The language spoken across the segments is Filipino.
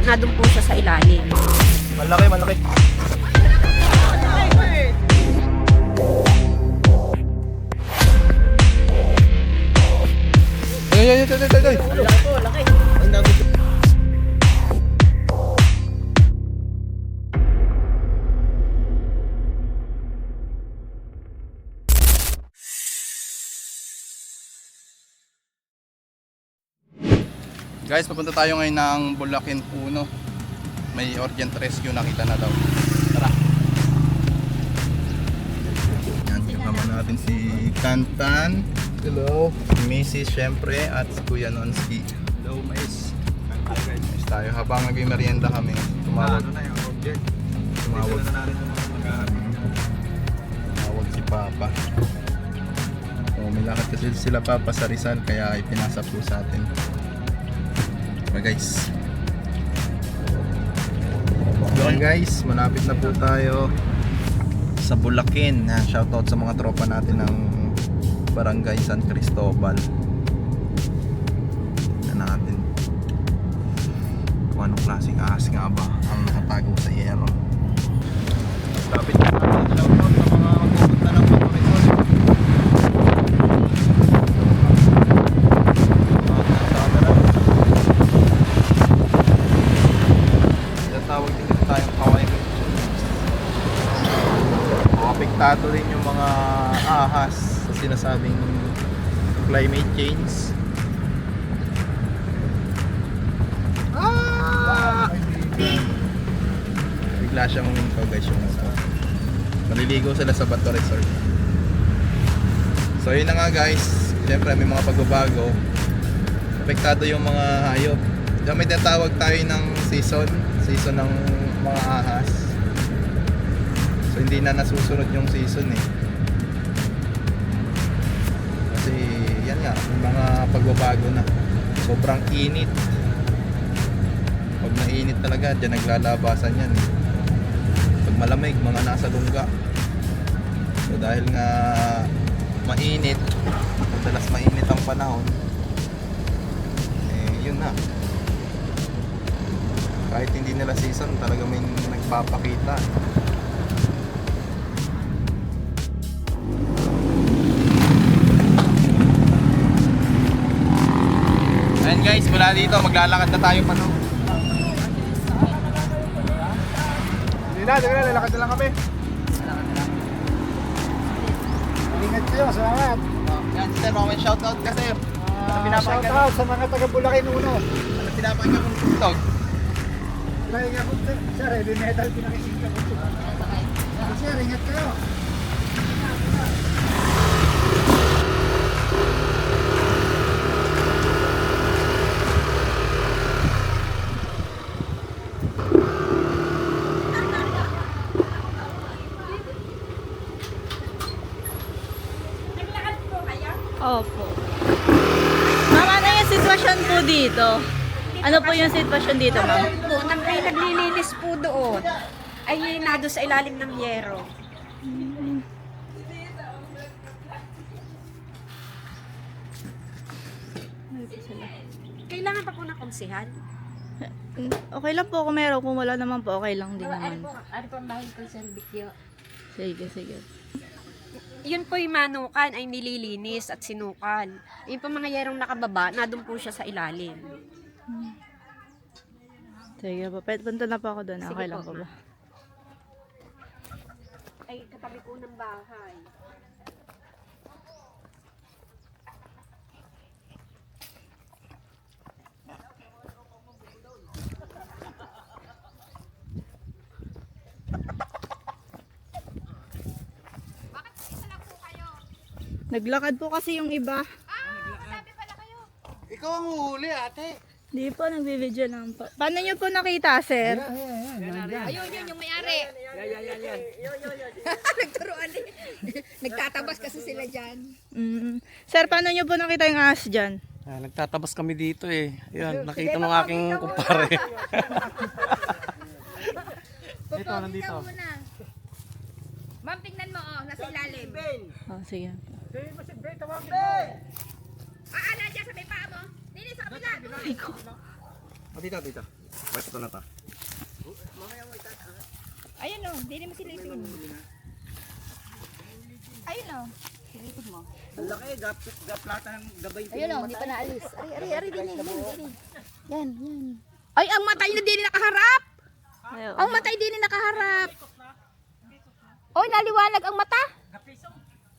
nandun po siya sa ilalim. Malaki, malaki. Ay. Malaki po, laki. Ang dami. Guys, papunta tayo ngayon ng Bulacan Puno. May urgent rescue, nakita na daw. Tara. Yan, kasama natin si Kantan. Hello. Si Mrs. syempre at si Kuya Nonski. Hello, mais. Guys tayo habang nag-merienda kami. Tumawag. Tumawag si Papa. May lakad kasi sila Papa sa Rizal kaya ipinasa po sa atin. Guys, doon guys, malapit na po tayo sa Bulacan. Shoutout sa mga tropa natin ng Barangay San Cristobal. Tignan natin kung anong klaseng ahas nga ba ang nakatago sa yero. Lapit na natin. Shoutout sa mga magpupunta ng Pacorizon. Tawag din tayong kawaii. Apektado rin yung mga ahas sa sinasabing climate change. Bigla siyang huminto guys yung maliligo sila sa Bato Resort. So yun na nga guys, siyempre may mga pagbabago. Apektado yung mga hayop. May tinatawag tayo ng season ng mga ahas. So hindi na nasusunod yung season eh. Kasi yan nga, mga pagbabago na. Sobrang init. Pag nainit talaga, dyan naglalabasan yan eh. Pag malamig, mga nasa lungga. So dahil nga mainit, madalas mainit ang panahon, eh yun na. Kahit hindi nila season, talaga may nagpapakita. Ayan guys, mula dito maglalakad na tayo pa no. Hindi na, lalakad na lang kami. Ingat kayo, salamat. Yan sir, may shoutout ka sir. Shoutout sa mga taga Bulacan Uno. Ano pinapakinggan mong TikTok? Kaya po sir, heavy metal pinakikita ko. Sir, ingat kayo. Naglakad po kayo? Opo. Ma'am, ano yung sitwasyon po dito? Ano po yung sitwasyon dito, ma'am? May naglilinis po doon. Ay nado sa ilalim ng yero. Kailangan pa po ng konsehal. Okay lang po kung meron. Kung wala naman po, okay lang din naman. Ano po ang bahay ko sa Bikyo? Sige, sige. Yun po yung manukan ay nililinis at sinukal. Yung po mga yerong nakababa, nadun po siya sa ilalim. Sige po. Punta na po ako doon. Sige Okay lang po, po ba? Ay, katabi po ng bahay. Naglakad po kasi yung iba. Ikaw ang uhuli ate. Hindi po, nagbibideo lang po. Paano nyo po nakita, sir? Ayun, yun, yung may-ari. Yan. Nagturuan eh. Nagtatabas kasi sila dyan. Sir, paano nyo po nakita yung ahas dyan? Nagtatabas kami dito eh. Yan, nakita ng aking kumpare. Ito, nandito. Muna. Ma'am, tingnan mo, oh, nasa ilalim. Oh, sige. Nandiyan sa may paa mo. Nini, sa kabila. Dito. Pwesto na ta. Ayun o, hindi naman sila ito. Ayun o. Ang laki, gaplatan, gabay. Ayun o, hindi pa naalis. Ari, din eh. Yan. Ay, ang matay na din nakaharap. Ang matay din nakaharap. Oy, naliwanag ang mata.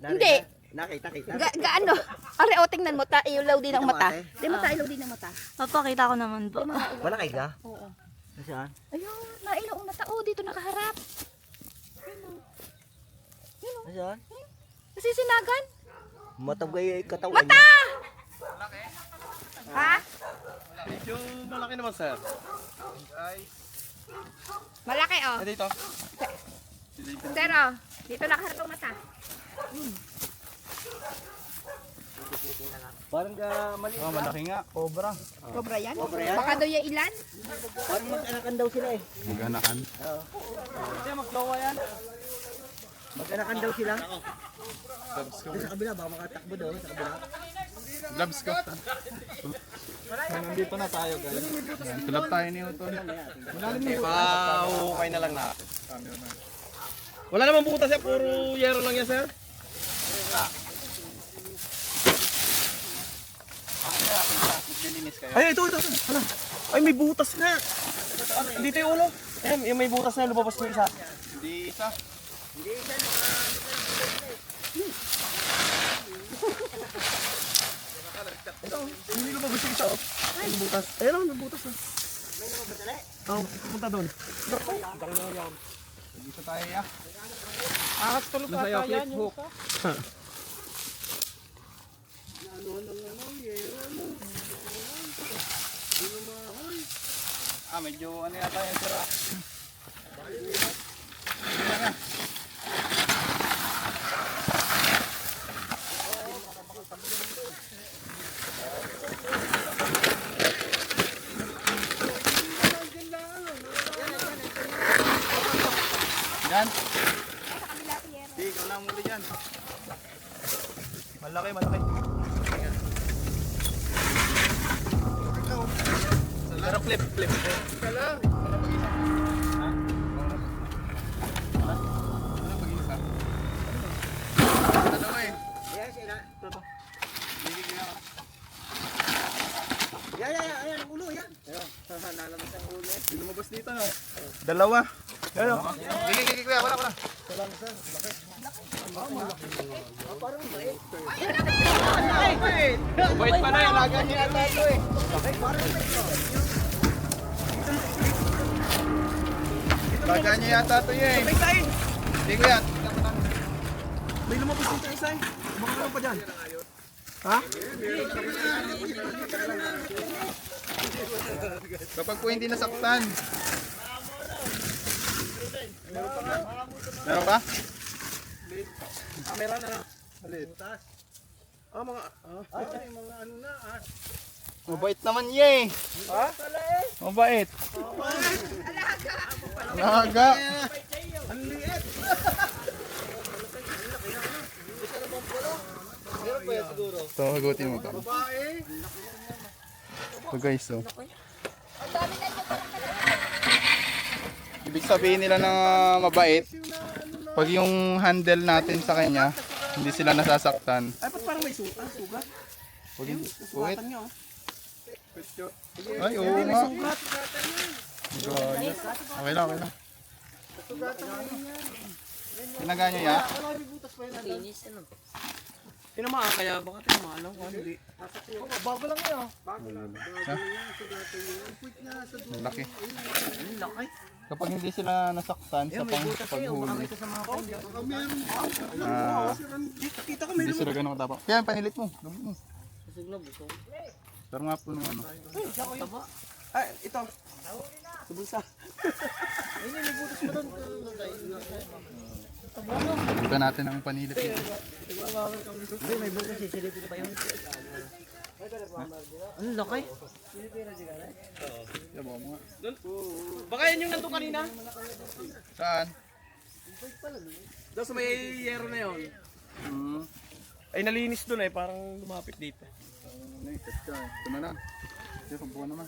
Hindi. Nakita. Gaano? Ari, o, tingnan mo, ilaw din ang mata. Di mata, ilaw din ang mata. Papakita ko naman po. Wala kay ka? Oo. Saan? Ayun, nailaw ang mata. Oh, dito nakaharap. Saan? Nasisinagan. Matagay katawan Mata! Ha? Medyo malaki naman, sir. Malaki oh. Dito. Pero, dito nakaharap ang mata. Parang mali. Oh, malaki nga. Cobra. Cobra yan? Baka daw yung ilan? Parang mag-anakan daw sila eh. Mag-anakan. Hindi, maglowa yan. Mag-anakan daw sila. Doon sa kabila, baka makatakbo daw sa kabila. Gloves ko. Nandito na tayo guys. Tulap tayo ni Utol. Pakahukay na lang na. Wala namang butas yan, puro yero lang yan, sir. Ay, ito. Hala. Ay, may butas na. Dito yung ulo. Ayan, yung may butas na, lumabas yung isa. Hindi isa. Hindi lumabas yung isa. Ay, may butas. Ayun lang, may butas na. May lumabas na? Oo, pupunta doon. Dito tayo ya. Masaya, flip hook. Medyo ano yata yung sira. Yan. Di, ikaw na muli dyan. Malaki. Pero flip. Ayan, ang ulo, yan. Nalabas ang ulo. Lumabas dito no. Dalawa. Ano? Gigi, kuya, wala. Bait pa na yung laga niya ata ito eh. Laga niya yata ito eh. Hindi kuya. May lumabas dito isa eh. Baka lang pa dyan. Ha? Kapag po hindi nasaktan. Meron ba? Meron na. Butas. Mga ano na. Mabait naman niya eh. Ha? Mabait. Alaga. Ang liit. Meron pa yan siguro. Ito, hagutin mo pa. Babae. Ito guys, oh. Ibig sabihin nila na mabait, pag yung handle natin sa kanya, hindi sila nasasaktan. Ay, ba't parang may sugat? Pag Yung wait. sugatan niyo. Ay, oo nga. Gayos. Okay lang. Tinaga nyo ya? Tinamaan kaya baka tinamaan kung hindi. Bago lang yun. Laki. Kapag hindi sila nasaktan sa paghuli, Kita ko may hindi sila ganun katapang. Kaya panilit mo. Gamit mo. Pero nga po nung ano. Ay, ito. Subulsa. Buka natin ang panilit nito. Hindi, may bukas eh. Silipin pa yun. Ang laki. Baka yan yung nandun kanina. Saan? Doon sa may yero na yun. Ay, nalinis doon eh. Parang lumapit dito. Ito na lang. Ito, pagbuka naman.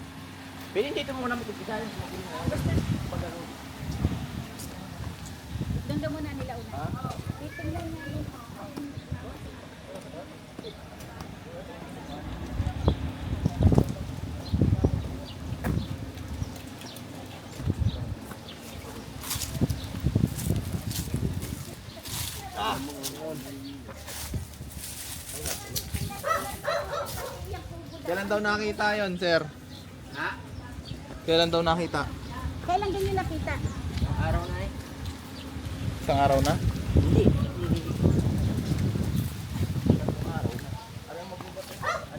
Pwede dito muna mag-umpisa. Doon daw muna nila una. Dito lang na yun. Kailan daw nakita yon, sir? Ha? Kailan daw nakita? Kailan ganyan nakita? Araw na eh. Isang araw na? Hindi.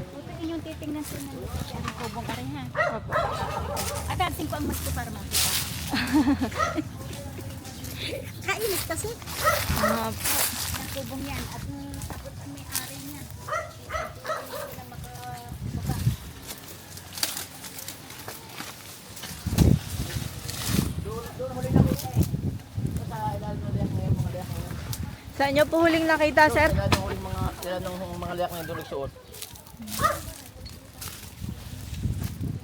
Ito inyong titingnan sa mga ang kubong ka rin ha. At ating ko ang mas ko para makita. Kainit kasi. Ang kubong yan at takot ang may-ari niya. Sila makababa. Saan nyo po huling nakita, sir? Sila ng mga liyak na doon nagsuot.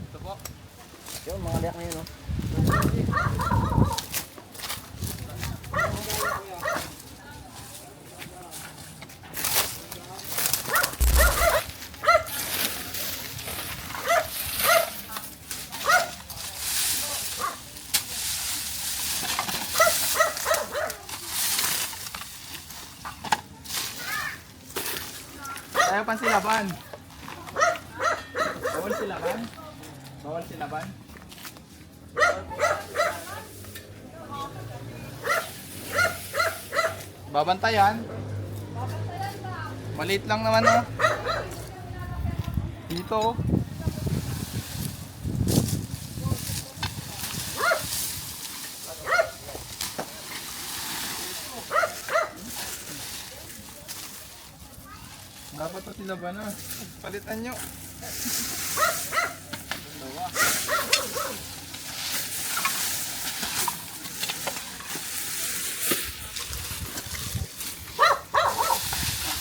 Ito po. Yun, mga liyak na yun, oh. Ayaw pa silaban. Bawal silaban? Bawal silaban? Babantayan? Maliit lang naman, oh. Dito, oh. Dapat pa sila ba na? Palitan nyo. Dalawa.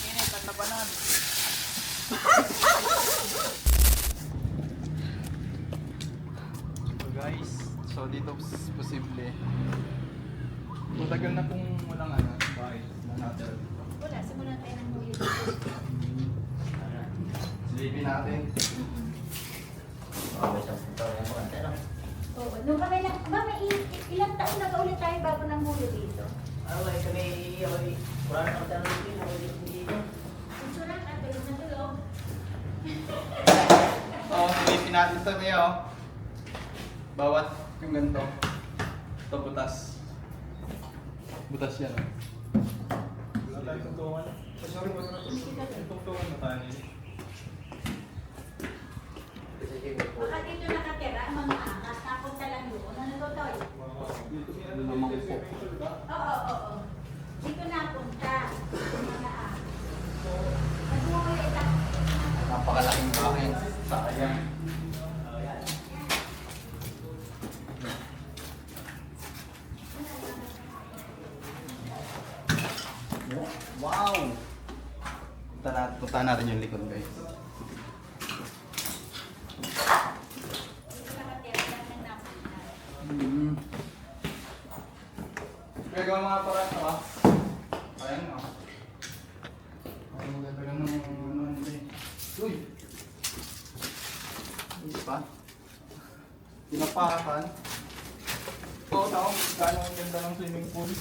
Init at labanan. So guys, so dito posible. Matagal na pong walang bahay na natin. Wala, simulan tayo ng muli. Silipin natin. Oo, nung kami lang, mama, ilang taon na ulit tayo bago nang mulo dito? Wala na kang tanong dito. Insurance at tulog na tulog. Oo, silipin natin ito ngayon. Oh. Bawat yung ganito. Ito butas. Butas yan. Oh. Wala tayong tuntungan. Sorry, wala na tuntungan na tayo. Baka dito nakatira ang mga akas, napunta lang doon. Ano to, Toy? Ano naman po? Oo. Dito napunta ang mga akas. Nagmumuli ito. Napakalaking bahay. Sayang. Wow! Punta natin yung likod, guys. Nakatira lang ng napunta. Kaya mga parang ito, ah. Ayan, ah. Ay, magdadagan ng ano eh. Uy! Uy pa. Pinapakan. Oo, tao. Gano'n ang ganda ng swimming pool.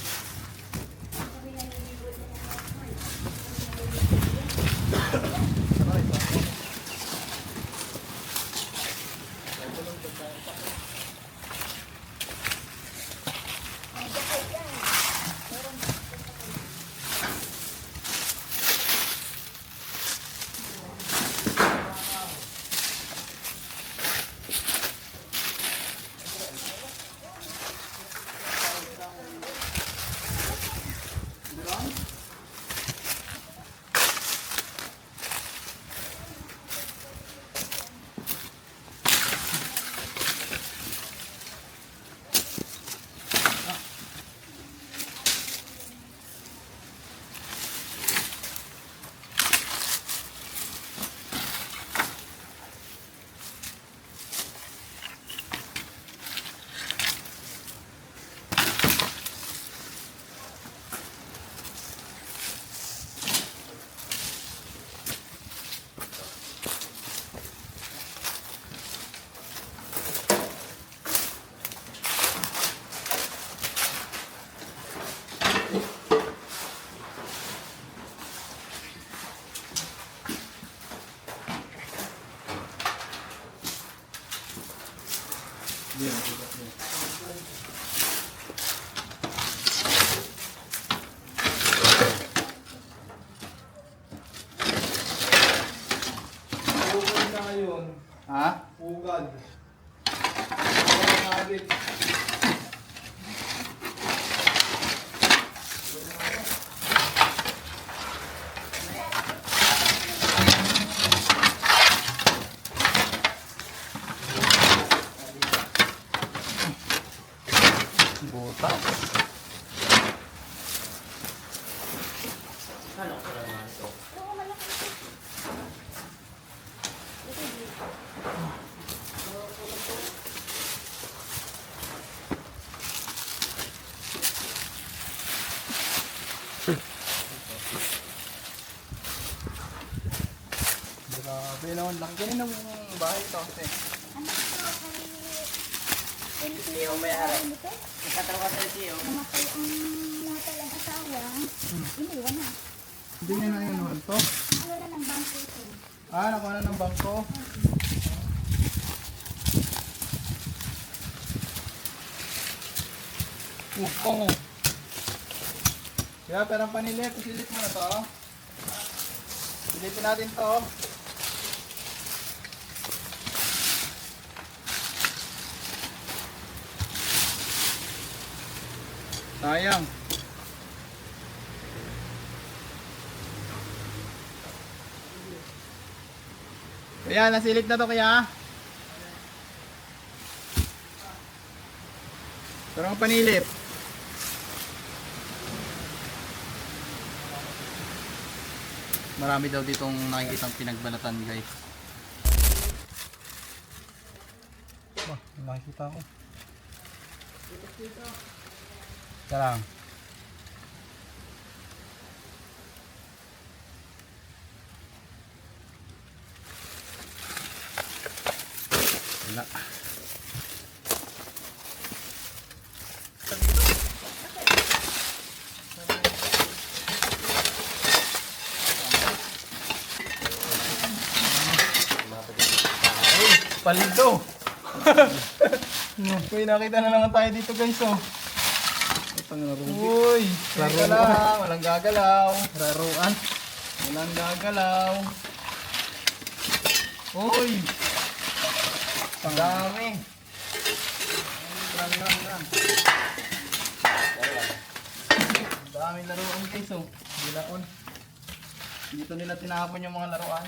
Ha? Ugad. Butas. Grabe naman, laki ganun ng bahay ito kasi. Iyo may hari. Ikatalo ka sa iyo. Namatay ang asawa. Iniwan na. Hindi niya na yun ito. Ano na ng bangko ito? Nakuha na ng bangko. Oh. Kaya perang panilip, isilip mo na to. Silipin natin to. Sayang. Kaya nasilip na to kaya. Pero ang panilip. Marami daw ditong nakikitang pinagbalatan, guys. Nakikita ko. Teka lang. Wala. Uy, paldo. Uy, nakita na naman tayo dito, guys, oh. Uy, teka lang, walang gagalaw. Laruan. Walang gagalaw. Uy, ang dami. Lang. Ang daming laruan, guys, oh. Bilaon. Dito nila tinapon yung mga laruan.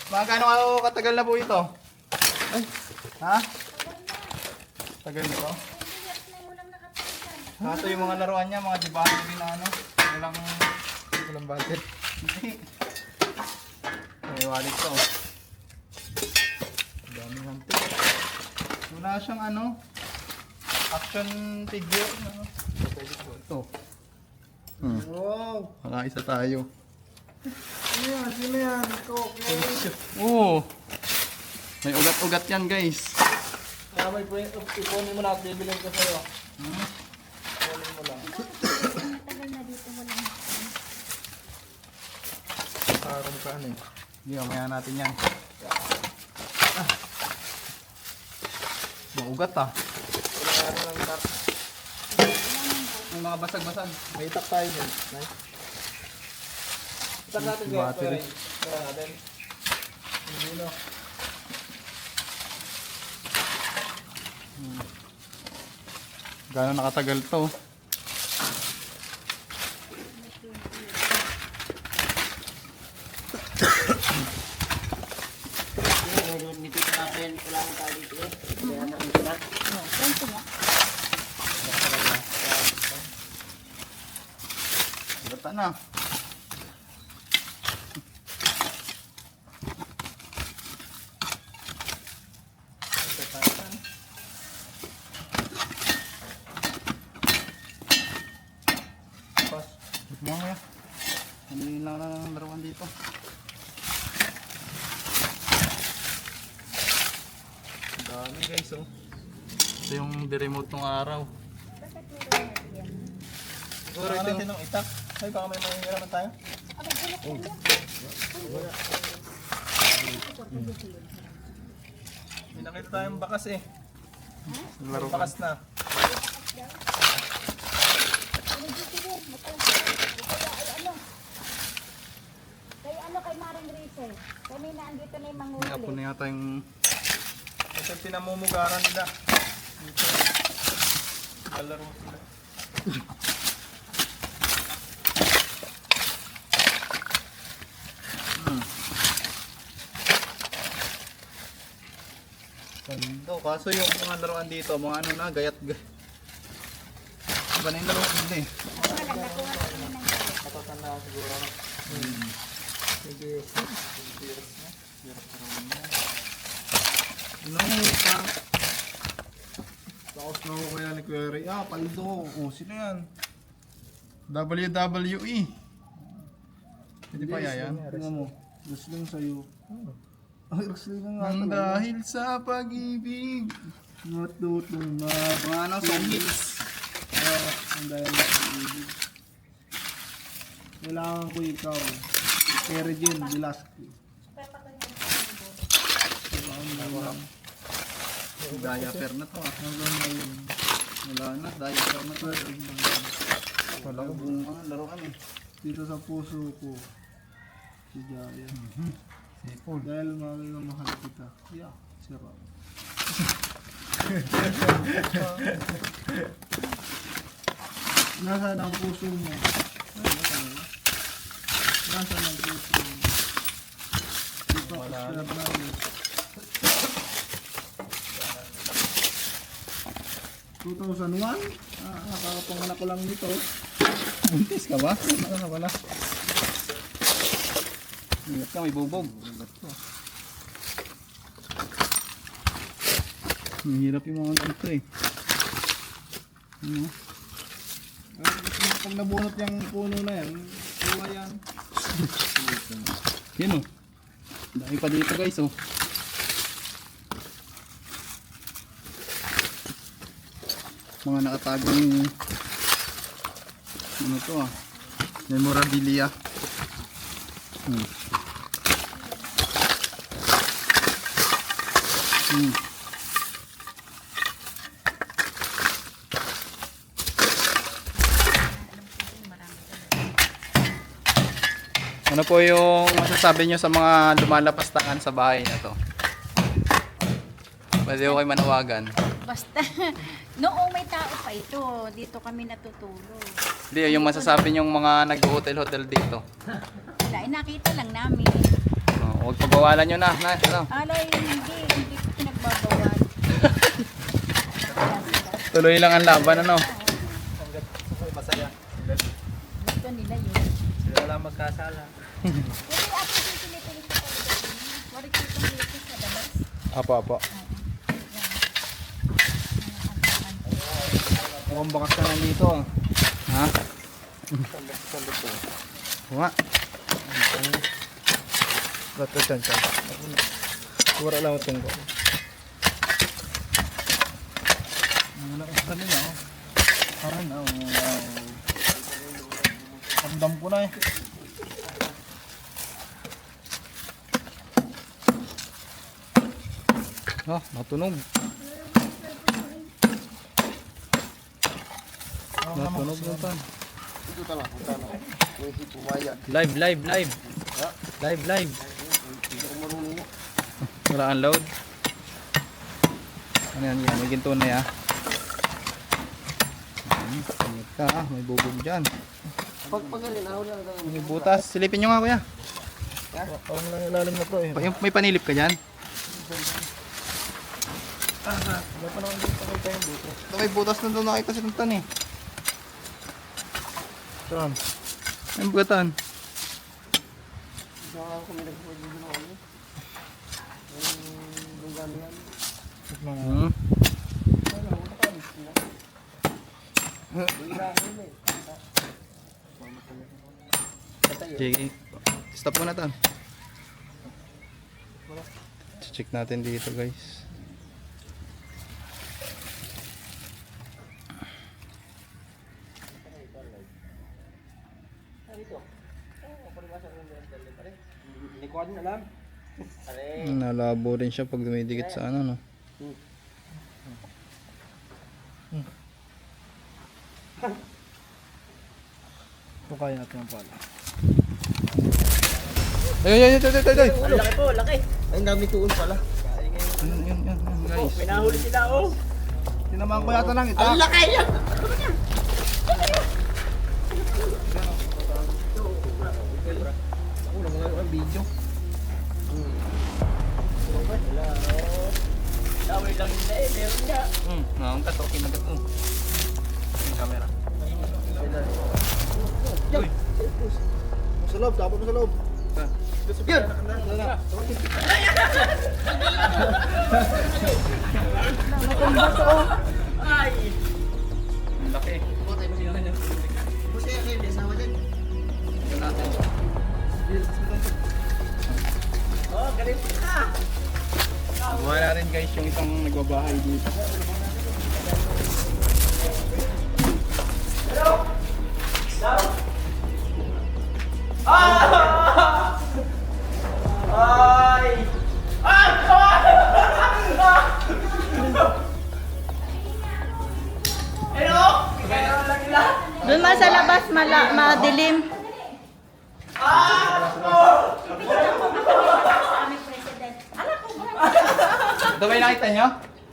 Mga gano'ng katagal na po ito? Ay, ha? Tagal nito? Ito yung mga laruan niya, mga dibano din na ano. Walang budget. Hindi. May wallet to. Daming hantik. Wala siyang ano, action figure. Ano? Ito. Wow! Wala isa tayo. Sino yan? Ito, okay. Oo. May ugat-ugat yan, guys. May ipunin mo na at bibilin ko sa'yo. Tagal na dito mo lang. Parang ka ano eh. Hindi, mamaya natin yan. Maugat ah. May mga basag-basag. May itak tayo dyan. Nice. Itak natin guys. Battery. Kaya natin. Hindi no. Gano'n nakatagal to? Nipito natin. Wala akong tayo dito eh. Kaya nakita na. Bata na. Pas. Mo kaya. Ano lang ang laruan dito? Dami guys oh. Ito yung remote ng araw. Siguro ito natin ng itak. Ay, baka may mahihirapan tayo. May nakita tayong bakas eh. Laruan. Bakas na. Kaya ano kay Maring Rizal? Kami na andito na yung mangulo. Hapon na yata yung... Ito yung pinamumugaran nila. Dito. Kalaro sila. Ganda. Kaso yung mga laruan dito, mga ano na, gayat. Iba na yung laruan nila eh. Matatanda siguro. Sige. Ano pa? Tapos na ako kaya ni Kuya Ray. Ah, paldo. Oh, sino yan? WWE. Hindi pa yan. Tingnan mo. Wrestling sa'yo. Ay, wrestling nga Ang talaga. dahil sa pag-ibig. Natutong na. Mga ano, song hits. Ang dahil sa pag-ibig. Kailangan ko ikaw. Kay Regine Velasquez. Diaper na to ah. Hanggang ngayon. Wala na, diaper na to. Wala ko buong laruan eh. Dito sa puso ko. Si Jaya. Sipol. Dahil mahal kita. Yeah. Sira. Nasaan ang puso mo? Nasaan ang puso mo? Dito ako sa namin. 2001? Nakakapanganak ko lang dito. Buntis ka ba? Ano wala? Ingat ka, may bubog. Ang hirap yung mga ganito eh. Ano? Pag nabunot yung puno na yan, kuha yan. Yan oh. Dami pa dito guys oh. Mga nakatagong ano to ah. Memorabilia. Hmm. Ano po yung masasabi nyo sa mga lumalapastangan sa bahay na to? Pwede ko kayo manawagan. Basta, noong may tao pa ito, dito kami natutulog. Hindi, yung masasabi nyong mga nag-hotel-hotel dito. Wala, nakita lang namin. Oh, huwag pagbawalan nyo na. Ano? Alay, hindi ko pinagbabawal. Tuloy lang ang laban, ano? Gusto nila yun. Sila lang magkasala. Kasi ako sinipilit ko talaga. Wari ko itong dito sa labas. Apo. Mukhang bakas ka na dito. Ha? Nga. Bato dyan ka. Wala lang itong ko. Malakas ka nila. Parang na. Ramdam ko na eh. Oh, natunog. Natunog na tan. Live. Live. Wala ang load. Ano yan? May ginto na ya. Pangit ka ah. May bubog dyan. May butas. Silipin nyo nga kuya. Parang lang ilalim na to eh. May panilip ka dyan? Wala pa naman dito kayo tayong buto. Ito may butas na doon nakita si Tan eh. Saan? Ang bugatan. Hmm. Sige. Stop muna Tan. Check natin dito guys. Likod na lang. Nalabo rin siya pag dumidikit sa ano no. Ito kaya natin ang pala. Ayun, ayun. Ang laki po, laki. Ay, ang dami tuon pala. Yun, guys. May nahuli sila, oh. Tinamaan ko yata lang ito. Ang laki yan! Daway lang nila eh, meron nga. Nangangkat, okay na gato. Yung camera. Sa loob, tapos sa loob. Yun! Ay! Ang laki. Busi kayo, may asawa dyan. Oh, galit ka! Buha na rin guys yung isang nagbabahay dito. Ay! Hello? Meron lang nila. Doon man sa labas, madilim. Ito ba yung nakita nyo?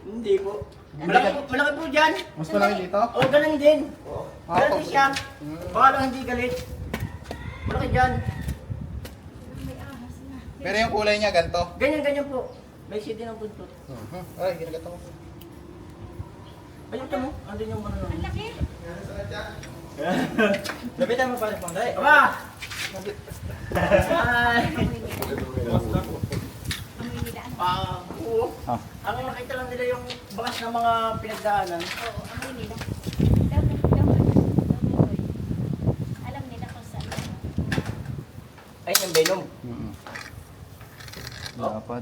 Hindi po. Malaki po dyan. Mas malaki dito? Oh, ganun din. Ah, Ganun din siya. Baka lang hindi galit. Malaki dyan. Pero yung kulay niya ganito. Ganyan po. May shade din ang puntot. Ay, ginagato ko. Ayun ka mo. Andun yung ano. Ang laki. Lapitan mo pa rin pang dahil. Aba! Ay! Oo. Ah. Ang nakita lang nila yung bakas ng mga pinagdaanan. Alam nila kung saan. Ay, yung venom. Lapad.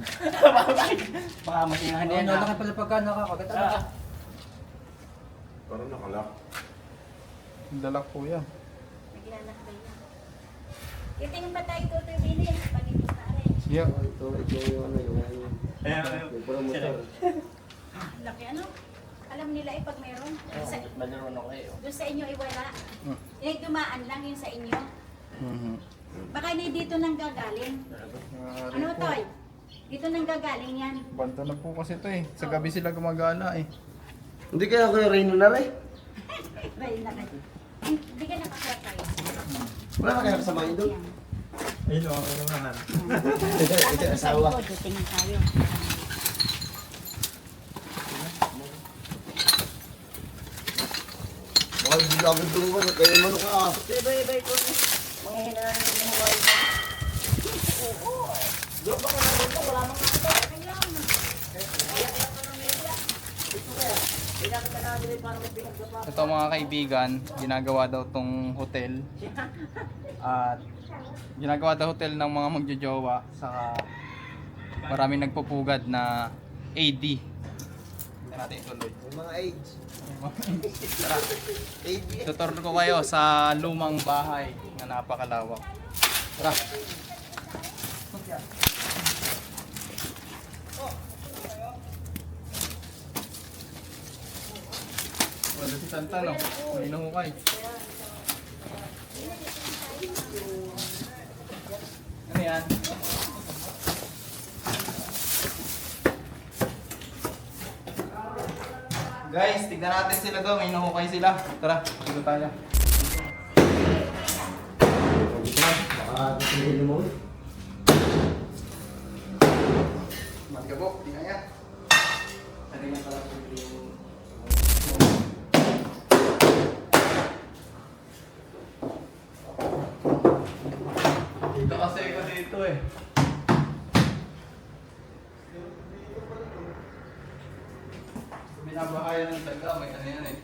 Baka masingahan yan. Ano pala pagka nakakagat? Parang nakalak. Dalak po yan. Naglalakbay na. Titingin ba tayo ito, Bini? Pag-ibig na rin. Yeah. Ito yung ano, yung Laki ano? Alam nila eh pag meron. Malaro na ko eh. Doon sa inyo iwala. Yung dumaan lang yung sa inyo. Baka hindi dito nang gagaling. Ano Toy? Dito nang gagaling yan. Banta na po kasi ito eh. Sa gabi sila gumagala eh. Hindi kaya kayo Reno na rin? Right na kayo. Hindi ka nakakatay. Wala na kaya kasamahin doon? Ayun o, ano naman. Ito asawa. Tingin tayo. Baka hindi lang ako doon. Kaya manok ka. Ibay-ibay ko. Mga hinahan ng buhay mo. Doon ba ka na dito? Wala mang nakita. Ito mga kaibigan, ginagawa daw tong hotel. At ginagawa daw hotel ng mga magjojowa. Saka maraming nagpupugad na AD. Hindi natin ituloy. Yung mga AIDS. Tara, tutor ko kayo sa lumang bahay na napakalawak. Tara. Wala si Santa no? May nahukay. Ano yan? Guys, tignan natin sila doon. May nahukay sila. Tara, dito tayo. Baka hindi mo. Magkabok, di kaya. Ano yan pala yung... Dito kasi ako dito eh. Binabahayan ng taga, may ano yan eh.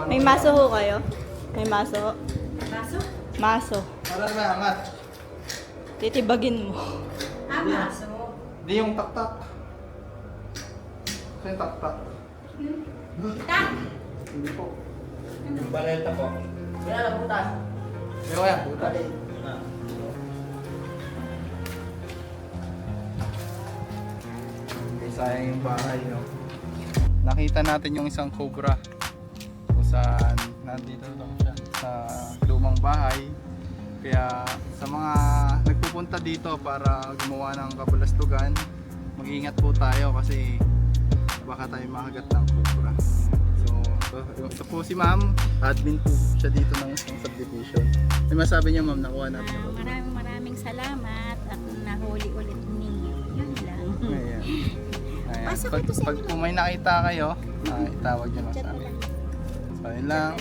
May maso ho kayo? May maso ho? Baso? Maso. Para na angat. Titibagin mo. Baso. Di yung tak-tak. Ito yung tak-tak. Tak! Hindi po. Baleta po. Kaya lang butas. Pero kaya, puta. Okay, sayang yung bahay, no? Nakita natin yung isang cobra kung saan nandito lang siya sa lumang bahay. Kaya sa mga nagpupunta dito para gumawa ng kabalastugan, mag-ingat po tayo kasi baka tayo makagat ng cobra. So ito po si ma'am, admin po siya dito ng subdivision. May masabi niya ma'am, nakuha natin ako. Maraming salamat at nahuli ulit ninyo. Yun lang. Ayan. Ayan. Pasok Pag, ito sa pag inyo. kung may nakita kayo, itawag niyo lang sa amin. So yun lang.